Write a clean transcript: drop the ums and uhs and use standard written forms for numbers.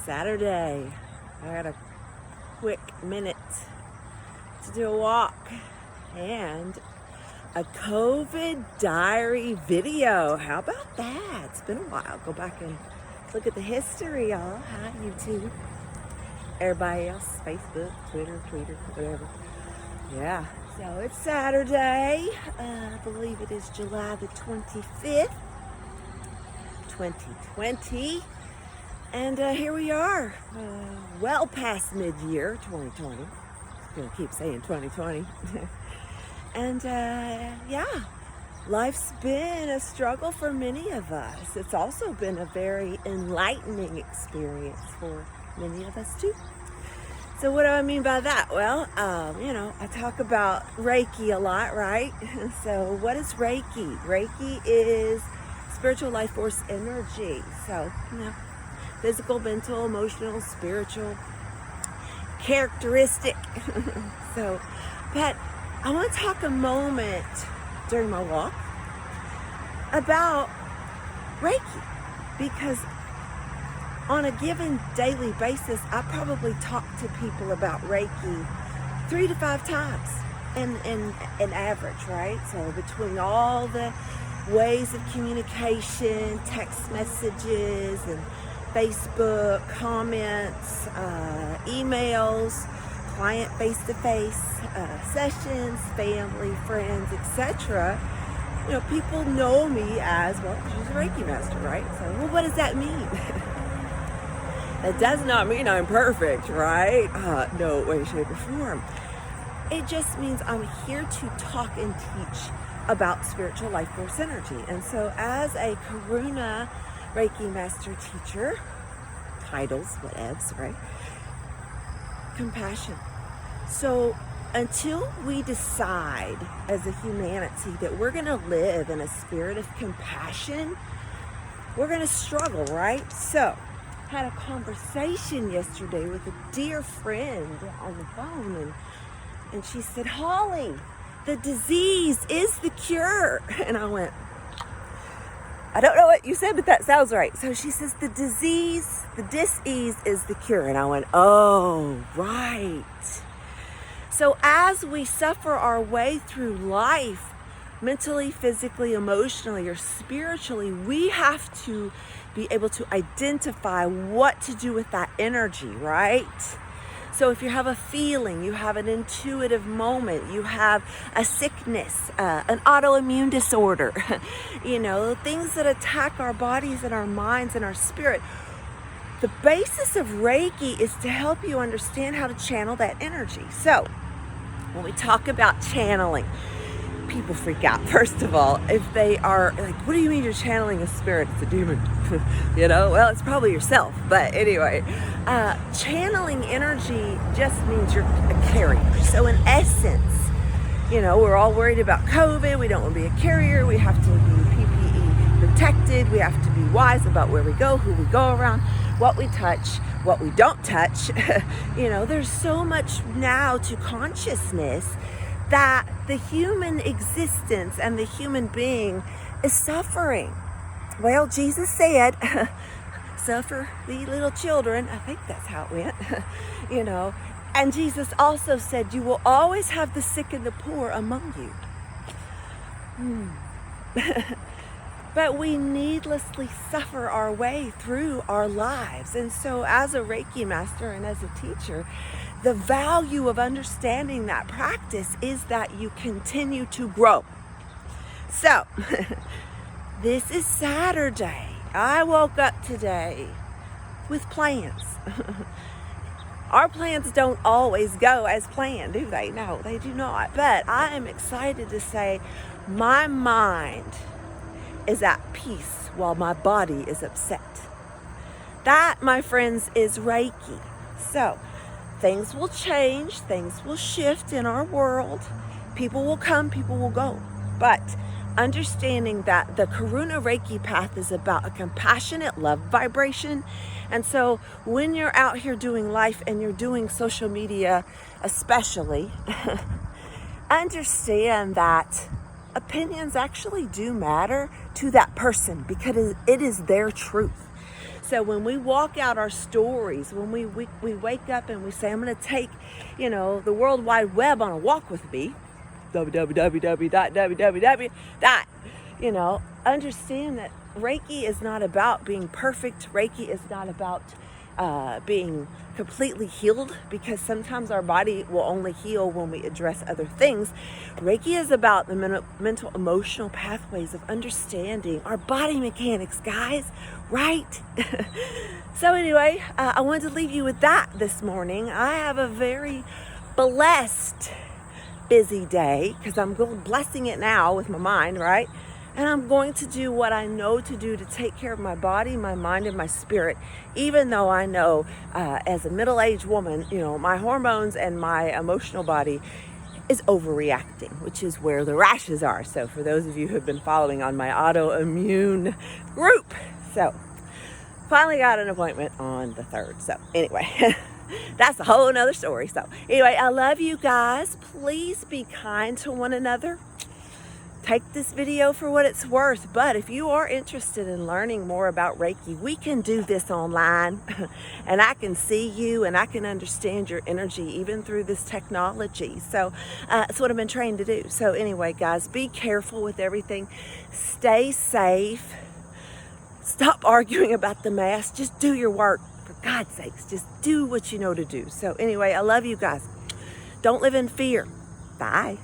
Saturday. I got a quick minute to do a walk and a COVID diary video. How about that? It's been a while. Go back and look at the history, y'all. Hi, YouTube. Everybody else, Facebook, Twitter, whatever. Yeah. So it's Saturday. I believe it is July the 25th, 2020. And here we are, well past mid-year 2020. I'm going to keep saying 2020. And yeah, life's been a struggle for many of us. It's also been a very enlightening experience for many of us too. So what do I mean by that? Well, I talk about Reiki a lot, right? So what is Reiki? Reiki is spiritual life force energy. So, physical, mental, emotional, spiritual characteristic. But I want to talk a moment during my walk about Reiki, because on a given daily basis, I probably talk to people about Reiki 3 to 5 times in average, right? So between all the ways of communication, text messages, and Facebook comments, emails, client face-to-face sessions, family, friends, etc. People know me as, well, she's a Reiki master, right? So, well, what does that mean? That does not mean I'm perfect, right? No way, shape, or form. It just means I'm here to talk and teach about spiritual life force energy. And so as a Karuna Reiki master teacher, titles, whatevs, right? Compassion. So until we decide as a humanity that we're going to live in a spirit of compassion, we're going to struggle, right? So had a conversation yesterday with a dear friend on the phone, and she said, Holly, the disease is the cure. And I went, I don't know what you said, but that sounds right. So she says, the dis-ease is the cure. And I went, oh, right. So as we suffer our way through life, mentally, physically, emotionally, or spiritually, we have to be able to identify what to do with that energy, right? So if you have a feeling, you have an intuitive moment, you have a sickness, an autoimmune disorder, things that attack our bodies and our minds and our spirit, the basis of Reiki is to help you understand how to channel that energy. So when we talk about channeling, people freak out, first of all, if they are like, what do you mean you're channeling a spirit? It's a demon. Well, it's probably yourself. But anyway, channeling energy just means you're a carrier. So in essence, we're all worried about COVID. We don't want to be a carrier. We have to be PPE protected. We have to be wise about where we go, who we go around, what we touch, what we don't touch. There's so much now to consciousness that the human existence and the human being is suffering. Well, Jesus said, suffer the little children. I think that's how it went, And Jesus also said, you will always have the sick and the poor among you. But we needlessly suffer our way through our lives. And so as a Reiki master and as a teacher, the value of understanding that practice is that you continue to grow. So, this is Saturday. I woke up today with plans. Our plans don't always go as planned, do they? No, they do not. But I am excited to say my mind is at peace while my body is upset. That, my friends, is Reiki. So, things will change, things will shift in our world. People will come, people will go. But understanding that the Karuna Reiki path is about a compassionate love vibration. And so when you're out here doing life and you're doing social media especially, understand that opinions actually do matter to that person because it is their truth. So when we walk out our stories, when we wake up and we say, I'm going to take, the World Wide Web on a walk with me, www. Understand that Reiki is not about being perfect. Reiki is not about being completely healed, because sometimes our body will only heal when we address other things. Reiki is about the mental, emotional pathways of understanding our body mechanics, guys, right? So anyway, I wanted to leave you with that this morning. I have a very blessed, busy day, because I'm blessing it now with my mind, right? And I'm going to do what I know to do to take care of my body, my mind, and my spirit, even though I know as a middle-aged woman, my hormones and my emotional body is overreacting, which is where the rashes are. So for those of you who have been following on my autoimmune group, so finally got an appointment on the 3rd. So anyway, that's a whole nother story. So anyway, I love you guys. Please be kind to one another. Take this video for what it's worth, but if you are interested in learning more about Reiki, we can do this online, and I can see you and I can understand your energy even through this technology. So that's what I've been trained to do. So anyway, guys, be careful with everything. Stay safe. Stop arguing about the mask. Just do your work. For God's sakes, just do what you know to do. So anyway, I love you guys. Don't live in fear. Bye.